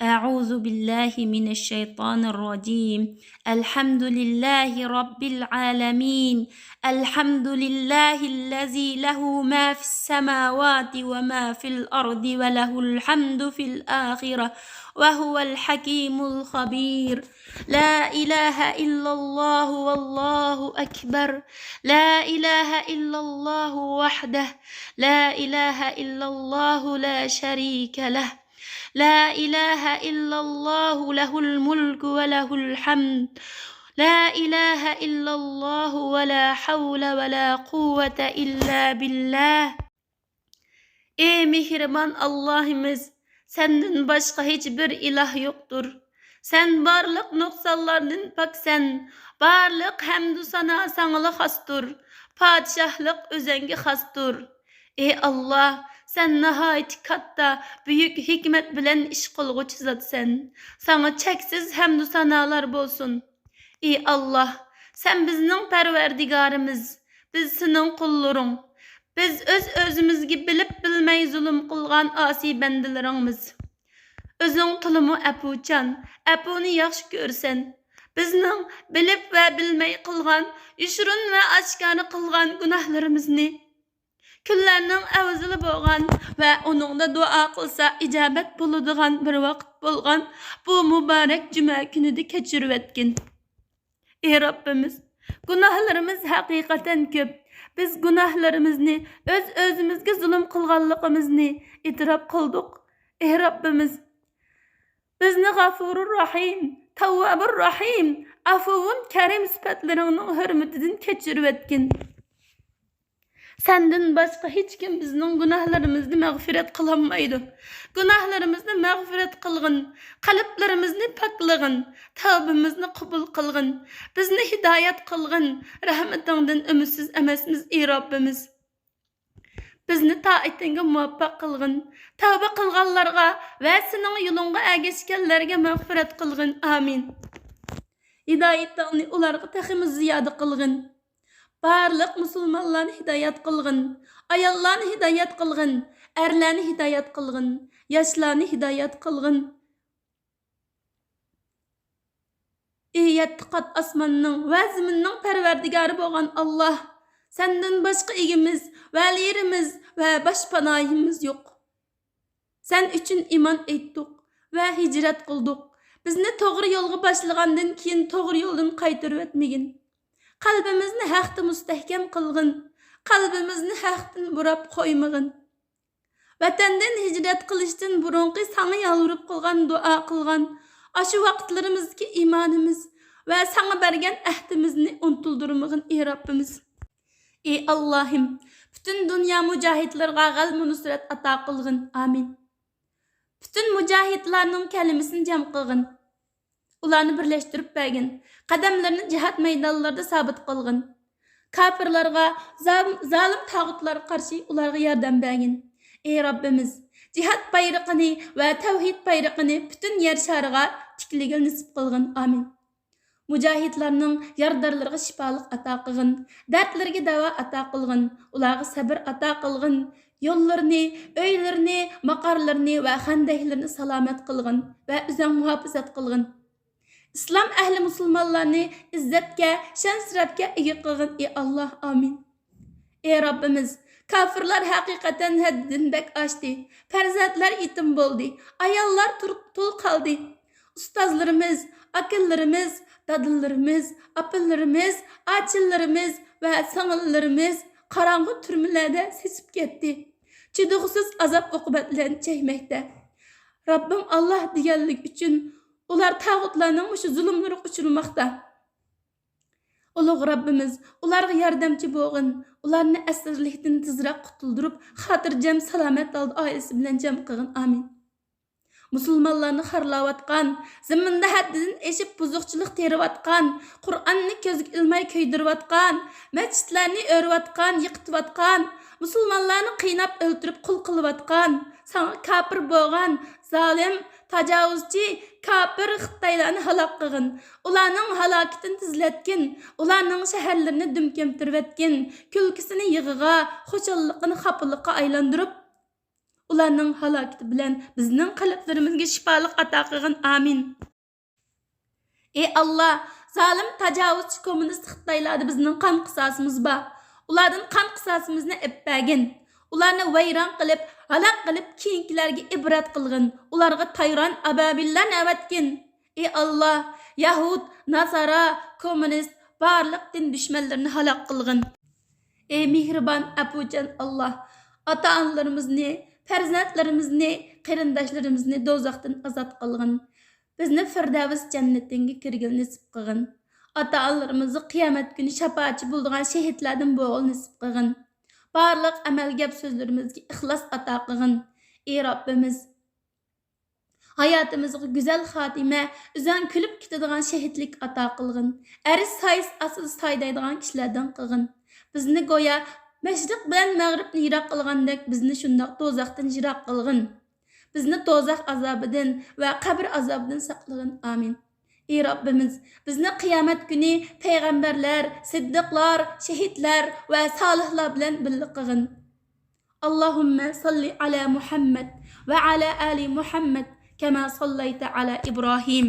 أعوذ بالله من الشيطان الرجيم. الحمد لله رب العالمين. الحمد لله الذي له ما في السماوات وما في الأرض وله الحمد في الآخرة وهو الحكيم الخبير. لا إله إلا الله والله أكبر. لا إله إلا الله وحده. لا إله إلا الله لا شريك له. لا إله إلا الله له الملك وله الحمد. لا إله إلا الله ولا حول ولا قوة إلا بالله. Ey mehriban Allah'ımız, senden başka hiçbir ilah yoktur. Sen barlık noksanlardan paksen, barlık hamdü sana sağlık hastır, padişahlık özenge hastır. Ey Allah, sen nihayet katta, büyük hikmet bilen iş kılgıç zatsen. Sana çeksiz hamdü sanalar bolsun. Ey Allah, sen bizning perverdigarimiz, biz senin kullarың. Biz özümüzge bilip bilmey zulüm kılgan asi bendilerimiz. Özün tulumu apuçan, apunu yaxşı görsen. Bizning bilip ve bilmey kılgan, üşürün ve aşkarı kılgan günahlarımızını, küllerinin avzılı bolgan ve onunla dua kılsa icabet buluduğun bir vakit bolgan bu mübarek cuma günüdü keçirip etkin. Ey Rabbimiz, günahlarımız hakikaten köp. Biz günahlarımızı, özümüzge zulüm kılganlığımızı itiraf kıldık. Ey Rabbimiz, bizni Gafurur Rahim, Tawwabur Rahim, Afuvun Kerim sıfatlarının hürmetidin keçirip etkin. Senden başka hiç kim bizning günahlarımızı mağfiret kılamaydı. Günahlarımızı mağfiret kılgın, kalplerimizni paklığın, tavbimizni kabul kılgın, bizni hidayet kılgın, rahmetinden ümitsiz emesimiz ey Rabbimiz. Bizni taatine muvaffak kılgın, tavba kılganlarga ve senin yolunga ergeşkenlerge mağfiret kılgın. Amin. Hidayetini ularga teximiz ziyade kılgın. Barlık musulmanlarını hidayet kılgın, ayallarını hidayet kılgın, erlerini hidayet kılgın, yaşlarını hidayet kılgın. Ey yetti kat asmanның ve ziminның perverdigarı boğan Allah, senden başka igimiz, veliyerimiz ve başpanayimiz yok. Sen üçün iman ettik ve hicret kıldık. Bizni doğru yolga başlagandan keyin doğru yoldan qaytarıp etmegin. Kalbimizni haqda mustahkam kılgın, kalbimizni haqdan burap koymagın. Vatandan hicret kılıştan burunqi sana yalvarıp kılgan, dua kılgan, aşı vaqtlarımızdaki imanımız ve sana bergen ahdimizni unutuldurmagın ey Rabbimiz. Ey Allah'ım, bütün dünya mücahitlerine galb nusret ata kılgın. Amin. Bütün mücahitlerinin kelimesini cem kılgın. Ularını birleştirip bergin. Qadamlarını cihat meydanlarında sabit kılgın. Kafirlarga, zalim tağutlara karşı ularga yardım bergin. Ey Rabbimiz, cihat bayrağını ve tevhid bayrağını bütün yer şarıga tikligil nisip kılgın. Amin. Mücahitlarının yardarlarga şifalık ata kılgın. Dertlerge dava ata kılgın. Ularga sabır ata kılgın. Yollarını, öylerini, makarlarını ve handehlerini salamet kılgın. Ve üzen muhafızat kılgın. İslam ehli musulmanlarını izzetke, şan-sırapke ege kılgın ey Allah. Amin. Ey Rabbimiz, kafirler hakikaten haddin bek açtı. Ferzatlar yetim boldu. Ayallar tul kaldı. Ustazlarımız, akıllarımız, dadıllarımız, apıllarımız, açıllarımız ve sanıllarımız karanlık türmülerde sesip gitti. Çıdıksız azap okubetlerini çekmekte. Rabbim Allah diyenlik için ular tağutlarının şu zulümleri uçurmakta. Uluğ Rabbimiz, ularga yardımcı boğun, ularını esirlikten tizrak kutuldurup, hatırcam salamet aldı ailesi bilen cem kılgın. Amin. Musulmanlarını harlavatkan, ziminde haddidin eşip buzukçuluk terivatkan, Kur'an'ını közük ilmay köydürvatkan, meçitlerini örvatkan, yıktıvatkan, musulmanlarını kıynap öldürüp kul kılıvatkan, sana kapır boğan, zalim, tajavuzchi, kapır Xitaylarını halak kılgın. Ularning halaketini tizletkin, ularning şehirlerini dümkemtirvetkin, külkisini yığığa, hoşallıqını xapılıqqa aylandırıp, Ularning halokati bilan bizning qalblarimizga shifolik ato qilgin. Amin. Ey Allah, zalim tajovuzchi kommunist Xitoylarda bizning qon qisosimiz bor. Ulardan qon qisosimizni epbagin. Ularni vayron qilib, halok qilib, keyingilarga ibrat qilgin. Ularga tayron ababillarni avatgin. Ey Allah, Yahud, Nasara, kommunist, barliq din düşmanlarini halok qilgin. Ey mehribon apuchan Allah, ota-onalarimizni, farzandlarimizni, qarindoshlarimizni do'zaxdan ozod qilgin. Bizni Firdavs jannatiga kirgil nasib qilgin. Ota-onalarimizni qiyomat kuni shafaatchi bo'ladigan shahidlardan bo'g'il nasib qilgin. Barliq amal gap so'zlarimizga ixlos ato qilgin. Ey Robbimiz, hayotimizga go'zal xotima, uzun kulib ketadigan shahidlik ato qilgin. Aris sayis asl saydaydigan kishilardan qilgin. Bizni go'yo mashriq bilan mag'ribni yiroq qilgandek bizni shundoq do'zaxdan yiroq qilgin. Bizni do'zax azobidan va qabr azobidan saqlagin. Amin. Ey Robbimiz, bizni qiyomat kuni payg'ambarlar, siddiqlar, shahidlar va solihlar bilan birga qilgin. Allahumma salli ala Muhammad va ala ali Muhammad kama sallayta ala Ibrohim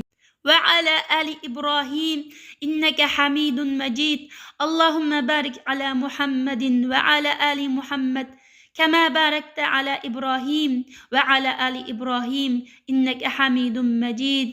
va ala ali Ibrohim innaka Hamidun Majid. Allahumma barik ala Muhammadin va ala ali Muhammad كما باركت على إبراهيم وعلى آل إبراهيم إنك حميد مجيد.